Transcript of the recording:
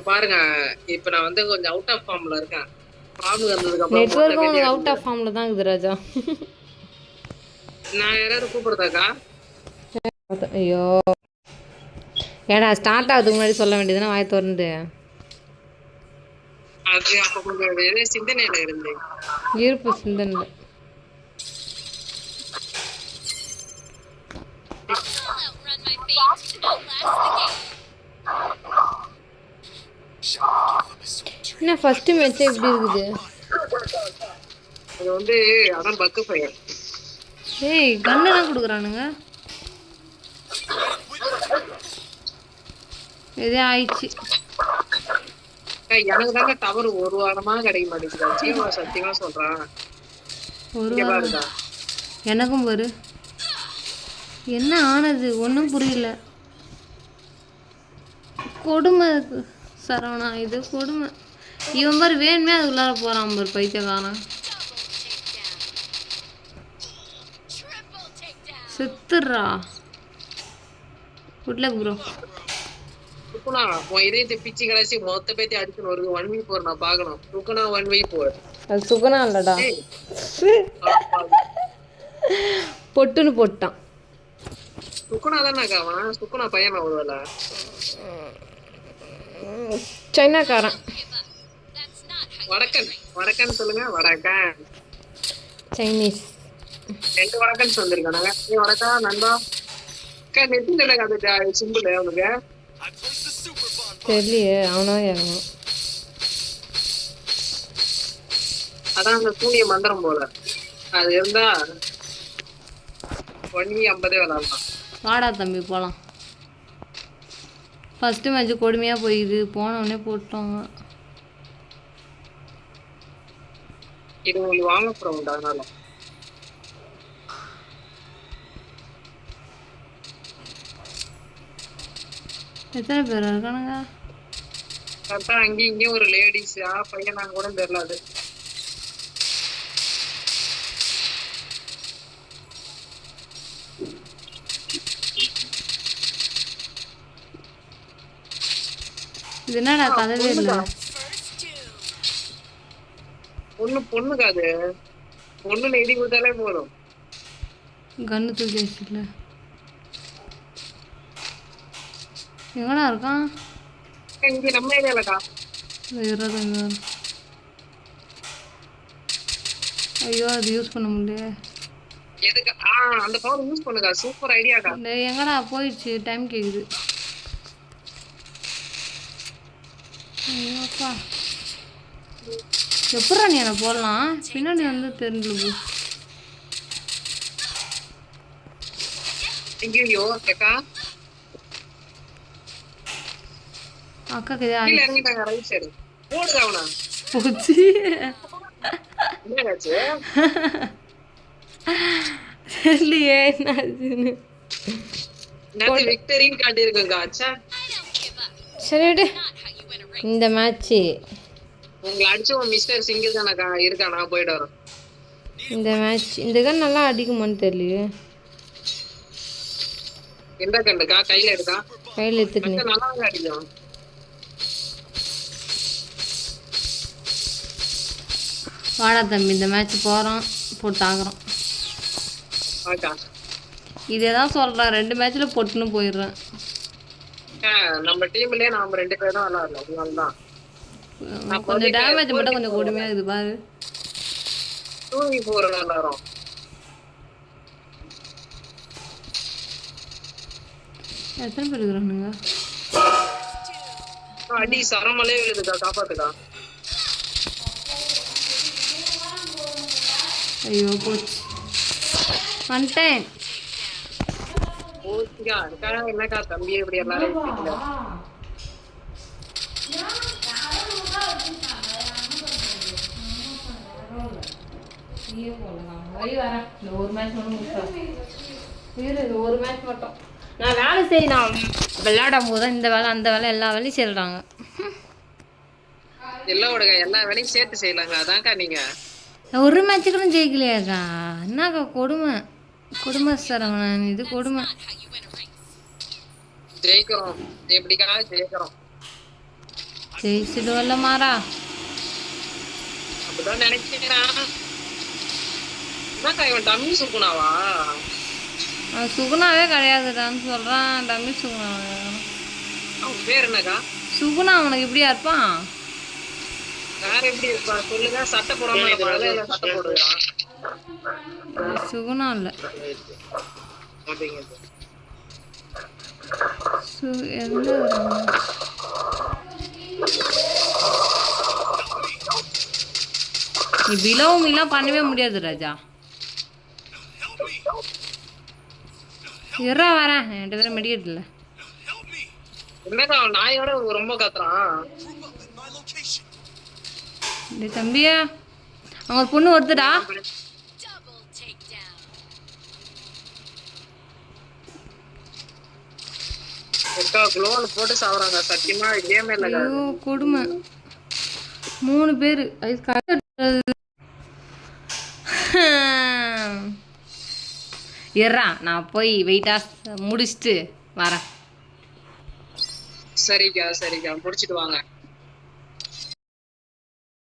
பாருங்க இப்ப நான் வந்து கொஞ்சம் அவுட் ஆஃப் ஃபார்ம்ல இருக்கேன். ஃபார்முக்கு வந்ததுக்கு அப்புறம் மொத்த நெட்வொர்க்கும் பேட்டி உனக்கு அவுட் அடிக்குது. ஆஃப் ஃபார்மில் தான் இருக்குது ராஜா. நான் யாராவது கூப்பிடுறதாக்கா? ஐயோ ஏடா ஸ்டார்ட் ஆகுதுக்கு முன்னாடி சொல்ல வேண்டியதுன்னா வாய் திறந்து. அது அப்ப கொஞ்சம் வேற சிந்தனையில இருந்தேன். இருப்பு சிந்தனில். என்ன ஃபர்ஸ்ட் மேட்ச் எப்படி இருக்குது? அது வந்து அதான் பக்கு பையன். ஏய் கன்னு தான் கொடுக்குறானுங்க. இதே ஆயிடுச்சு. எனக்கு தாங்க டவர் ஒரு வாரமா கிடைக்க மாட்டேங்குது. ஜீவா சத்தியமா சொல்றான். ஒரு இங்க வாரம் பாருங்க. எனக்கும் பாரு. என்ன ஆனது ஒன்றும் புரியல. கொடுமை சரவணா, இது கொடுமை. இவன் பாரு வேணுமே அது உள்ளார போகிறான் பாரு பைத்தியக்காரன். செத்துடுறா. Good luck bro. சுக்குனா உன் இதயத்தை பிச்சு கலாச்சி மொத்த பேத்தி அடிக்கணும். ஒரு 1v4 நான் பார்க்கணும். சுக்குனா 1v4. அது சுகனா இல்லடா. பொட்டுன்னு போட்டான். சுக்குனா தானே அவன். சுக்குனா பையன் ஒருவேள சைனாக்காரன். வடக்கன் வடக்கன் சொல்லுங்க. வடக்கன் சைனீஸ். 2 வடக்கன்ஸ் வந்திருக்கானுங்க. நீ வடக்கா நண்பா அக்கா நெத்தில அந்த சிம்பிள் அவனுக்கு தெரியலையே அவனா கேட்கணும். அதான் அந்த சூனிய மந்திரம் போல. அது இருந்தா 1v50 விளாடலாம். வாடா தம்பி போகலாம். ஃபஸ்ட்டு மேட்ச்சு கொடுமையாக போயிது. போனவுடனே போட்டோங்க. இது உங்களுக்கு வாங்க போறோம். அதனால எத்தனை பேர் இருக்கானுங்க? கரெக்டா அங்கேயும் இங்கேயும் ஒரு லேடிஸ் பையன் நாங்க கூட தெரியல. அது இது என்னடா கதவே இல்லை. பொண்ணுக்கா அது பொண்ணுன்னு எழுதி கொடுத்தாலே போதும். கன்று தூக்கி வச்சுல எங்கடா இருக்கான்? இங்க நம்ம ஏரியாலக்கா. இருங்க. ஐயோ அது யூஸ் பண்ண முடியல. எதுக்கு அந்த பவர் யூஸ் பண்ணுங்க. சூப்பர் ஐடியாக்கா. எங்கடா போயிடுச்சு? டைம் கேக்குது. ஐயோப்பா எப்படா நீ என்ன போடலாம்? பின்னாடி வந்து தெரிஞ்சு எங்கேயோ அக்கா அக்காக்கு கீழே இறங்கிட்டாங்க. ரைட் சைடு போடுங்க அவனா. போச்சு. என்னாச்சு? தெரியலையே என்னாச்சுன்னு. விக்டரின்னு காட்டியிருக்கேங்க. அச்சா சரி இந்த மேட்ச்சு உங்களை அடிச்சு மிஸ்டர் சிங்கிள் தானக்கா இருக்கா. நான் போயிட்டு வரேன். இந்த மேட்ச் இந்த கன் நல்லா அடிக்குமான்னு தெரியலையே. எந்த கண்டுக்கா கையில எடுக்கா? கையில் எடுத்துட்டு நல்லா அடிக்கும். வாடா தம்பி இந்த மேட்ச் போகிறோம் போட்டு ஆகிறோம். இதே தான் சொல்கிறேன். 2 மேட்ச்சில் போட்டுன்னு போயிடுறேன். நம்ம டீம்லயே நாம 2 பேர் தான் விளாடலாம். கொஞ்சம் டேமேஜ் மட்டும் கொஞ்சம் கொடுமையாக இருக்குது பாரு. 2v4 விளாடுறோம். எத்தனை பேர் இருக்கிறானுங்க? அடி சரமலே விழுதுக்கா. காப்பாத்துக்கா. ஐயோ போச்சு. வந்துட்டேன். போச்சுக்கா. என்னக்கா தம்பி இப்படி எல்லாரும் ஒரு மேட்ச் மட்டும் நான் வேலை செய்யணும். விளையாடும் போது தான் இந்த வேலை அந்த வேலை எல்லா வேலையும் செய்யறாங்க. எல்லாம் விடுங்க. எல்லா வேலையும் சேர்த்து செய்யலாங்க. அதான்க்கா நீங்க ஒரு மேட்சுக்கும் ஜெயிக்கலையாக்கா. என்னக்கா கொடுமை. கொடுமை சரவணன், இது கொடுமை. ஜெயிக்கிறோம். எப்படிக்கா ஜெயிக்கிறோம்? ஜெயிச்சிடுவல்ல மாறா. அப்படிதான் நினைக்கிறேன். என்னக்கா இவன் டம்மி சுக்குனாவா? அவன் சுகுணாவே கிடையாதுடான்னு சொல்கிறான். டம்மி சுகுணா. அவன் பேர் என்னக்கா? சுகுணா அவனுக்கு எப்படியா இருப்பான்? வேற எப்படி இருப்பான் சொல்லுங்க. சட்டை போடாம இருப்பான் இல்ல சட்டை போடுறான்? சுகுணா இல்லை. எந்த நீ பிலோமிலாம் பண்ணவே முடியாது ராஜா. இருறா வரேன். என்கிட்ட வேற மெடிக்கெட் இல்லை. என்னக்கா அவன் நாயோட ரொம்ப கத்துறான். டேய் தம்பியா, அவங்க ஒரு பொண்ணு ஒருத்தடா. குளோவல் போட்டு சாவறாங்க. சத்தியமா கேமே இல்ல. ஐயோ கொடுமை. 3 பேர். இருறா நான் போய் வெயிட்டா முடிச்சுட்டு வரேன். சரிக்கா சரிக்கா முடிச்சிட்டு வாங்க.